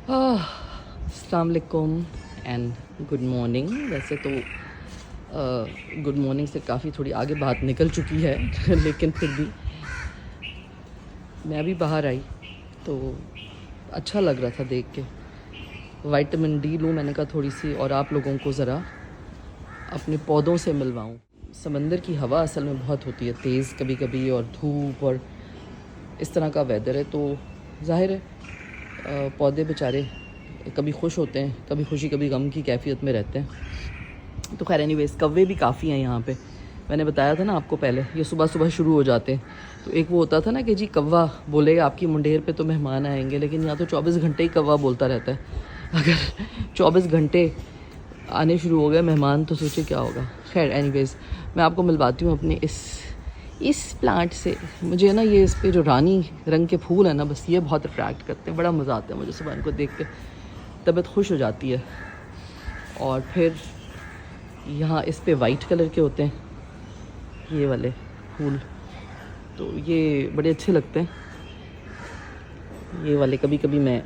अस्सलाम वालेकुम and good morning. वैसे तो गुड मॉर्निंग से काफ़ी थोड़ी आगे बात निकल चुकी है लेकिन फिर भी मैं भी बाहर आई तो अच्छा लग रहा था देख के। विटामिन डी लूँ मैंने कहा थोड़ी सी, और आप लोगों को ज़रा अपने पौधों से मिलवाऊँ। समंदर की हवा असल में बहुत होती है तेज़ कभी कभी, और धूप और इस तरह का वेदर है, तो ज़ाहिर है पौधे बेचारे कभी खुश होते हैं, कभी खुशी कभी गम की कैफियत में रहते हैं। तो खैर एनीवेज, कौवे भी काफ़ी हैं यहाँ पे। मैंने बताया था ना आपको पहले, ये सुबह सुबह शुरू हो जाते हैं। तो एक वो होता था ना कि जी कौवा बोलेगा आपकी मुंडेर पे तो मेहमान आएंगे, लेकिन यहाँ तो 24 घंटे ही कौवा बोलता रहता है। अगर 24 घंटे आने शुरू हो गए मेहमान तो सोचिए क्या होगा। खैर एनीवेज, मैं आपको मिलवाती हूँ अपने इस प्लांट से। मुझे ना ये इस पे जो रानी रंग के फूल है ना, बस ये बहुत अट्रैक्ट करते हैं। बड़ा मज़ा आता है मुझे सुबह इनको देख के, तबीयत खुश हो जाती है। और फिर यहाँ इस पे वाइट कलर के होते हैं ये वाले फूल, तो ये बड़े अच्छे लगते हैं ये वाले। कभी कभी मैं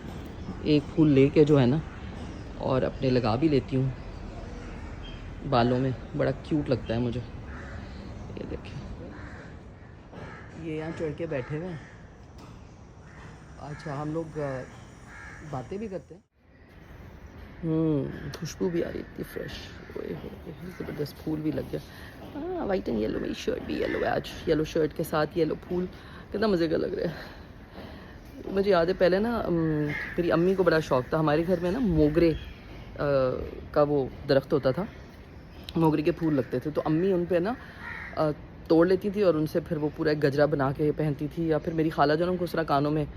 एक फूल लेके जो है ना और अपने लगा भी लेती हूँ बालों में, बड़ा क्यूट लगता है मुझे। ये देखिए, ये यहाँ चढ़ के बैठे हुए हैं। अच्छा, हम लोग बातें भी करते हैं। खुशबू भी आ रही थी फ्रेश। ओए हो, ज़बरदस्त फूल भी लग गया। हाँ, वाइट एंड येलो, मेरी शर्ट भी येलो है आज। येलो शर्ट के साथ येलो फूल, कितना मज़े का लग रहा है। मुझे याद है पहले ना मेरी अम्मी को बड़ा शौक़ था। हमारे घर में ना मोगरे का वो दरख्त होता था, मोगरे के फूल लगते थे, तो अम्मी उन पर ना तोड़ लेती थी और उनसे फिर वो पूरा एक गजरा बना के पहनती थी, या फिर मेरी खाला जो ना उनको उस तरह कानों में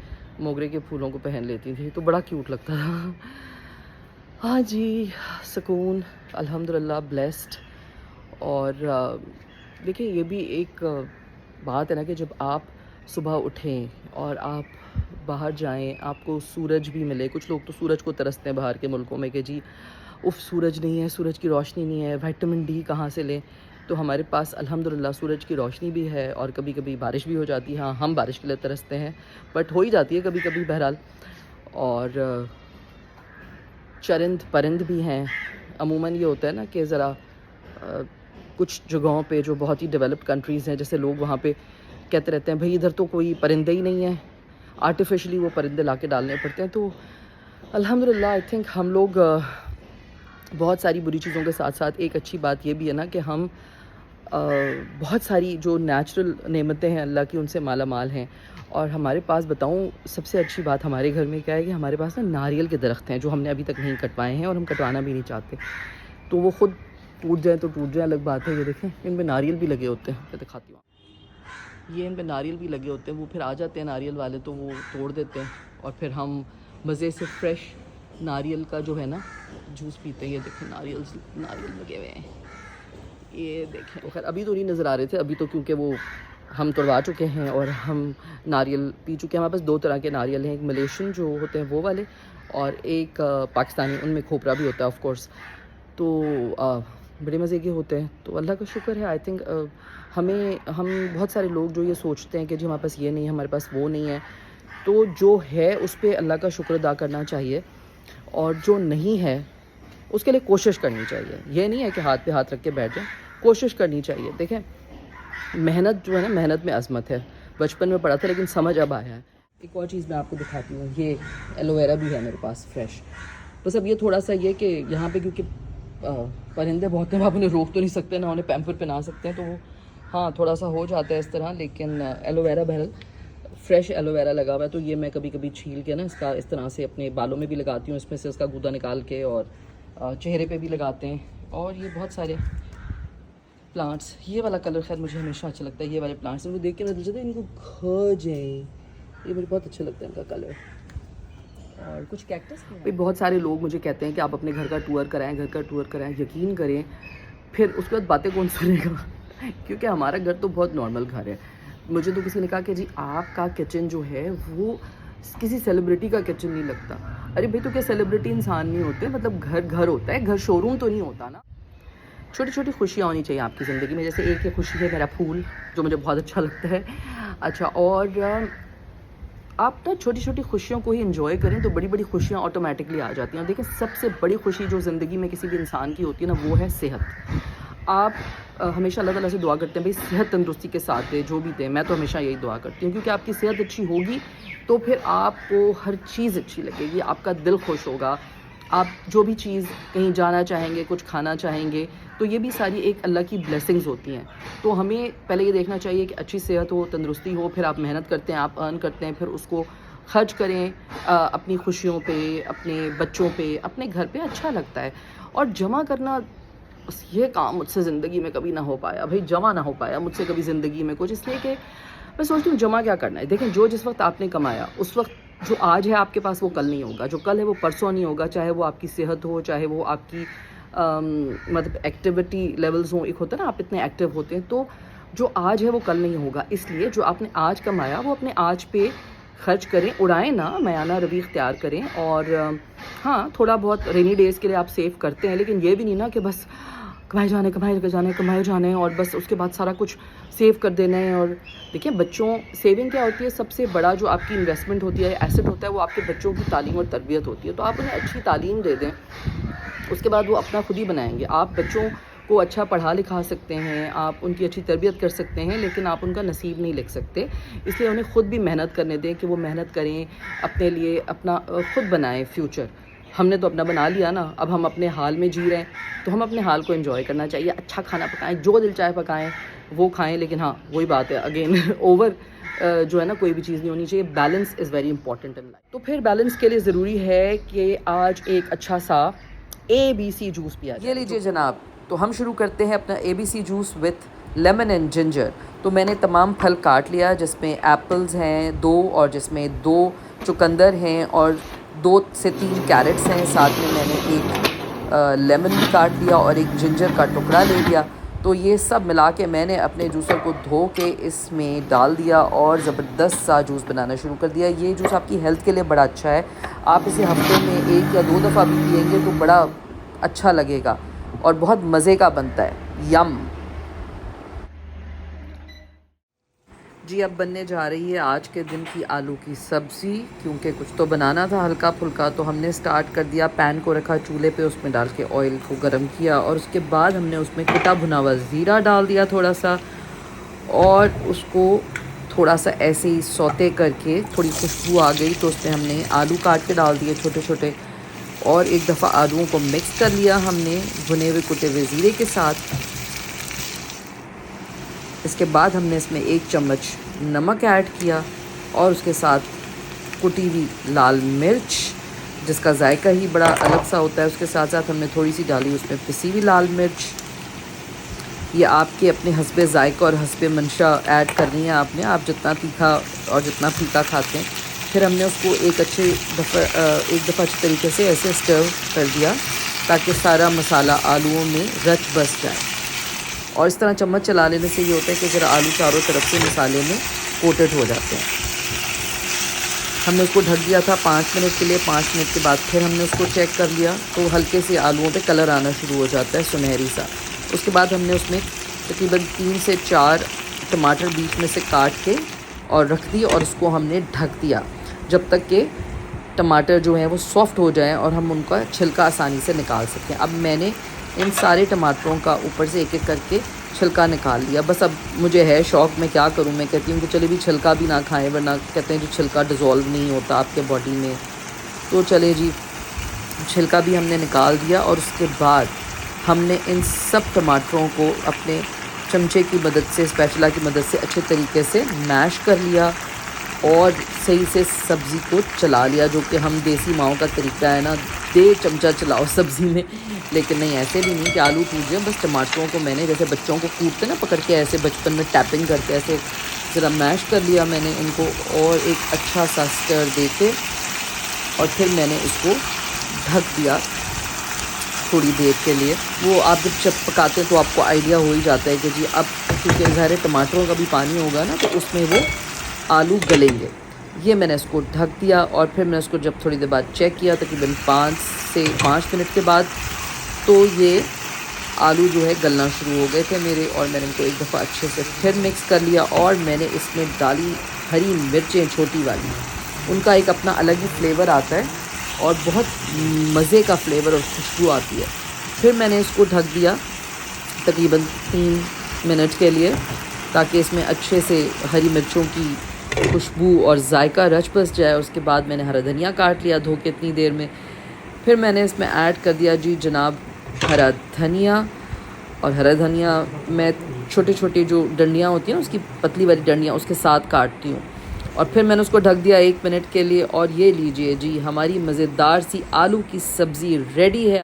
मोगरे के फूलों को पहन लेती थी, तो बड़ा क्यूट लगता था। हाँ जी, सुकून, अल्हम्दुलिल्लाह ब्लेस्ड। और देखिए ये भी एक बात है ना कि जब आप सुबह उठें और आप बाहर जाएं, आपको सूरज भी मिले। कुछ लोग तो सूरज को तरसते हैं बाहर के मुल्कों में कि जी उफ सूरज नहीं है, सूरज की रोशनी नहीं है, विटामिन डी कहाँ से लें। तो हमारे पास अल्हम्दुलिल्लाह सूरज की रोशनी भी है, और कभी कभी बारिश भी हो जाती है। हाँ, हम बारिश के लिए तरसते हैं, बट हो ही जाती है कभी कभी बहरहाल। और चरिंद परिंद भी हैं। अमूमन ये होता है ना कि ज़रा कुछ जगहों पे जो बहुत ही डेवलप्ड कंट्रीज़ हैं, जैसे लोग वहाँ पे कहते रहते हैं भाई इधर तो कोई परिंदे ही नहीं है, आर्टिफिशली वो परिंदे ला के डालने पड़ते हैं। तो अल्हम्दुलिल्लाह आई थिंक हम लोग बहुत सारी बुरी चीज़ों के साथ साथ एक अच्छी बात ये भी है ना कि हम बहुत सारी जो नेचुरल नेमतें हैं अल्लाह की, उनसे माला माल हैं। और हमारे पास बताऊं सबसे अच्छी बात हमारे घर में क्या है कि हमारे पास ना नारियल के दरख्त हैं जो हमने अभी तक नहीं कटवाए हैं, और हम कटवाना भी नहीं चाहते। तो वो खुद टूट जाए तो टूट जाए अलग बात है। ये देखें, इनमें नारियल भी लगे होते हैं, मैं दिखाती हूँ। ये इन पे नारियल भी लगे होते हैं। वो फिर आ जाते हैं नारियल वाले तो वो तोड़ देते हैं, और फिर हम मज़े से फ्रेश नारियल का जो है ना जूस पीते हैं। ये देखें नारियल लगे हुए हैं, ये देखें। खैर अभी तो नहीं नज़र आ रहे थे, अभी तो क्योंकि वो हम तोड़वा चुके हैं और हम नारियल पी चुके हैं। हमारे पास दो तरह के नारियल हैं, एक मलेशियन जो होते हैं वो वाले, और एक पाकिस्तानी, उनमें खोपरा भी होता है ऑफ कोर्स। तो बड़े मज़े के होते हैं। तो अल्लाह का शुक्र है। आई थिंक हम बहुत सारे लोग जो ये सोचते हैं कि जी हमारे पास ये नहीं है, हमारे पास वो नहीं है, तो जो है उस पर अल्लाह का शुक्र अदा करना चाहिए, और जो नहीं है उसके लिए कोशिश करनी चाहिए। ये नहीं है कि हाथ पे हाथ रख के बैठ जाए, कोशिश करनी चाहिए। देखें, मेहनत जो है ना, मेहनत में अज़मत है। बचपन में पढ़ा था लेकिन समझ अब आया है। एक और चीज़ मैं आपको दिखाती हूँ, ये एलोवेरा भी है मेरे पास फ्रेश। बस अब ये थोड़ा सा ये कि यहाँ पे क्योंकि परिंदे बहुत हैं, आप उन्हें रोक तो नहीं सकते, ना उन्हें पैम्पर पहना सकते हैं, तो वो हाँ थोड़ा सा हो जाता है इस तरह। लेकिन एलोवेरा बहरहाल फ्रेश एलोवेरा लगा हुआ है, तो ये मैं कभी कभी छील के ना इसका इस तरह से अपने बालों में भी लगाती हूँ, इसमें से इसका गूदा निकाल के, और चेहरे पे भी लगाते हैं। और ये बहुत सारे प्लांट्स, ये वाला कलर खैर मुझे हमेशा अच्छा लगता है। ये वाले प्लांट्स इनको देख के मैं दिल चाहता है इनको खा जाए, ये मुझे बहुत अच्छा लगता है इनका कलर। और कुछ कैक्टस भी। बहुत सारे लोग मुझे कहते हैं कि आप अपने घर का टूर कराएं, घर का टूर कराएं। यकीन करें, फिर उसके बाद बातें कौन सुनेगा क्योंकि हमारा घर तो बहुत नॉर्मल घर है। मुझे तो किसी ने कहा कि जी आपका किचन जो है वो किसी सेलिब्रिटी का किचन नहीं लगता। अरे भाई, तो क्या सेलिब्रिटी इंसान नहीं होते? मतलब घर घर होता है, घर शोरूम तो नहीं होता ना। छोटी छोटी खुशियाँ होनी चाहिए आपकी ज़िंदगी में। जैसे एक ये खुशी है मेरा फूल, जो मुझे बहुत अच्छा लगता है। अच्छा, और आप ना छोटी छोटी खुशियों को ही इंजॉय करें तो बड़ी बड़ी खुशियाँ ऑटोमेटिकली आ जाती हैं। देखिए सबसे बड़ी खुशी जो ज़िंदगी में किसी भी इंसान की होती है ना, वो है सेहत। आप हमेशा अल्लाह ताला से दुआ करते हैं भाई सेहत तंदुरुस्ती के साथ दे, जो भी दे। मैं तो हमेशा यही दुआ करती हूँ, क्योंकि आपकी सेहत अच्छी होगी तो फिर आपको हर चीज़ अच्छी लगेगी, आपका दिल खुश होगा। आप जो भी चीज़ कहीं जाना चाहेंगे, कुछ खाना चाहेंगे, तो ये भी सारी एक अल्लाह की ब्लेसिंग्स होती हैं। तो हमें पहले ये देखना चाहिए कि अच्छी सेहत हो, तंदुरुस्ती हो, फिर आप मेहनत करते हैं, आप अर्न करते हैं, फिर उसको खर्च करें अपनी खुशियों पे, अपने बच्चों पे, अपने घर पे। अच्छा लगता है। और जमा करना, बस ये काम मुझसे ज़िंदगी में कभी ना हो पाया भाई, जमा ना हो पाया मुझसे कभी ज़िंदगी में कुछ, इसलिए कि मैं सोचती हूँ जमा क्या करना है। देखें जो जिस वक्त आपने कमाया, उस वक्त जो आज है आपके पास वो कल नहीं होगा, जो कल है वो परसों नहीं होगा, चाहे वो आपकी सेहत हो, चाहे वो आपकी मतलब एक्टिविटी लेवल्स हों। एक होता है ना आप इतने एक्टिव होते हैं, तो जो आज है वो कल नहीं होगा। इसलिए जो आपने आज कमाया वो अपने आज पे खर्च करें, उड़ाएं ना, मयाना रवि इख्तियार करें। और हाँ, थोड़ा बहुत रेनी डेज़ के लिए आप सेव करते हैं, लेकिन ये भी नहीं ना कि बस कमाए जाने और बस उसके बाद सारा कुछ सेव कर देना है। और देखिए बच्चों, सेविंग क्या होती है, सबसे बड़ा जो आपकी इन्वेस्टमेंट होती है, एसेट होता है, वो आपके बच्चों की तालीम और तरबियत होती है। तो आप उन्हें अच्छी तालीम दे दें, उसके बाद वो अपना खुद ही बनाएंगे। आप बच्चों को अच्छा पढ़ा लिखा सकते हैं, आप उनकी अच्छी तरबियत कर सकते हैं, लेकिन आप उनका नसीब नहीं लिख सकते। इसलिए उन्हें ख़ुद भी मेहनत करने दें कि वो मेहनत करें, अपने लिए अपना ख़ुद बनाएं फ्यूचर। हमने तो अपना बना लिया ना, अब हम अपने हाल में जी रहे हैं, तो हम अपने हाल को एंजॉय करना चाहिए। अच्छा खाना पकाएं, जो दिल चाहे पकाएं वो खाएं, लेकिन हाँ वही बात है अगेन ओवर जो है ना, कोई भी चीज़ नहीं होनी चाहिए। Balance is very important in life. तो फिर बैलेंस के लिए ज़रूरी है कि आज एक अच्छा सा ABC जूस पिया जाए। ये लीजिए जनाब, तो हम शुरू करते हैं अपना ABC juice with lemon and ginger. तो मैंने तमाम फल काट लिया, जिसमें एप्पल्स हैं 2, और जिसमें 2 चुकंदर हैं, और 2 से 3 कैरेट्स हैं। साथ में मैंने एक लेमन भी काट लिया और एक जिंजर का टुकड़ा ले लिया। तो ये सब मिला के मैंने अपने जूसर को धो के इसमें डाल दिया और ज़बरदस्त सा जूस बनाना शुरू कर दिया। ये जूस आपकी हेल्थ के लिए बड़ा अच्छा है। आप इसे हफ्ते में 1 या 2 दफ़ा भी पिएंगे तो बड़ा अच्छा लगेगा और बहुत मज़े का बनता है। यम जी। अब बनने जा रही है आज के दिन की आलू की सब्ज़ी। क्योंकि कुछ तो बनाना था हल्का फुल्का, तो हमने स्टार्ट कर दिया। पैन को रखा चूल्हे पे, उसमें डाल के ऑयल को गर्म किया, और उसके बाद हमने उसमें कुटा भुना हुआ ज़ीरा डाल दिया थोड़ा सा, और उसको थोड़ा सा ऐसे ही सौते करके थोड़ी खुशबू आ गई तो उसमें हमने आलू काट के डाल दिए छोटे छोटे, और एक दफ़ा आलूओं को मिक्स कर लिया हमने भुने हुए कुटे हुए ज़ीरे के साथ। इसके बाद हमने इसमें 1 चम्मच नमक ऐड किया, और उसके साथ कुटी हुई लाल मिर्च, जिसका जायका ही बड़ा अलग सा होता है। उसके साथ साथ हमने थोड़ी सी डाली उसमें पिसी हुई लाल मिर्च। ये आपके अपने हस्बे जायका और हस्बे मंशा ऐड करनी है आपने, आप जितना तीखा और जितना फीका खाते हैं। फिर हमने उसको एक दफ़ा अच्छे तरीके से ऐसे स्टर कर दिया ताकि सारा मसाला आलूओं में रच बस जाए। और इस तरह चम्मच चला लेने से ये होता है कि ज़रा आलू चारों तरफ से मसाले में कोटेड हो जाते हैं। हमने उसको ढक दिया था 5 मिनट के लिए। 5 मिनट के बाद फिर हमने उसको चेक कर लिया तो हल्के से आलूओं पे कलर आना शुरू हो जाता है, सुनहरी सा। उसके बाद हमने उसमें तकरीबन 3 से 4 टमाटर बीच में से काट के और रख दी, और उसको हमने ढक दिया जब तक कि टमाटर जो हैं वो सॉफ़्ट हो जाएं और हम उनका छिलका आसानी से निकाल सकें। अब मैंने इन सारे टमाटरों का ऊपर से एक एक करके छिलका निकाल लिया। बस अब मुझे है शौक़, मैं क्या करूं, मैं कहती हूँ कि चले भी छिलका भी ना खाएं, वरना कहते हैं जो छिलका डिज़ोल्व नहीं होता आपके बॉडी में। तो चले जी, छिलका भी हमने निकाल दिया, और उसके बाद हमने इन सब टमाटरों को अपने चमचे की मदद से, स्पैचुला की मदद से अच्छे तरीके से मैश कर लिया और सही से सब्ज़ी को चला लिया, जो कि हम देसी माओं का तरीका है ना, दे चमचा चलाओ सब्ज़ी में। लेकिन नहीं, ऐसे भी नहीं कि आलू टूट जाए। बस टमाटरों को मैंने जैसे बच्चों को कूटते ना पकड़ के, ऐसे बचपन में टैपिंग करके ऐसे ज़रा मैश कर लिया मैंने इनको, और एक अच्छा सा स्टर दे के, और फिर मैंने इसको ढक दिया थोड़ी देर के लिए। वो आप जब पकाते हैं तो आपको आइडिया हो ही जाता है कि जी अब क्योंकि ज़ाहिर टमाटरों का भी पानी होगा ना, तो उसमें वो आलू गलेंगे। ये मैंने इसको ढक दिया, और फिर मैंने उसको जब थोड़ी देर बाद चेक किया, तकरीबन 5 से 5 मिनट के बाद, तो ये आलू जो है गलना शुरू हो गए थे मेरे, और मैंने इनको एक दफ़ा अच्छे से फिर मिक्स कर लिया, और मैंने इसमें डाली हरी मिर्चें छोटी वाली, उनका एक अपना अलग ही फ्लेवर आता है और बहुत मज़े का फ्लेवर और खुशबू आती है। फिर मैंने इसको ढक दिया तकरीबन 3 मिनट के लिए, ताकि इसमें अच्छे से हरी मिर्चों की खुशबू और जायका रच बस जाए। उसके बाद मैंने हरा धनिया काट लिया धो के इतनी देर में। फिर मैंने इसमें ऐड कर दिया जी जनाब हरा धनिया, और हरा धनिया मैं छोटे छोटे जो डंडियाँ होती हैं उसकी पतली वाली डंडियाँ उसके साथ काटती हूँ। और फिर मैंने उसको ढक दिया 1 मिनट के लिए। और ये लीजिए जी हमारी मज़ेदार सी आलू की सब्ज़ी रेडी है।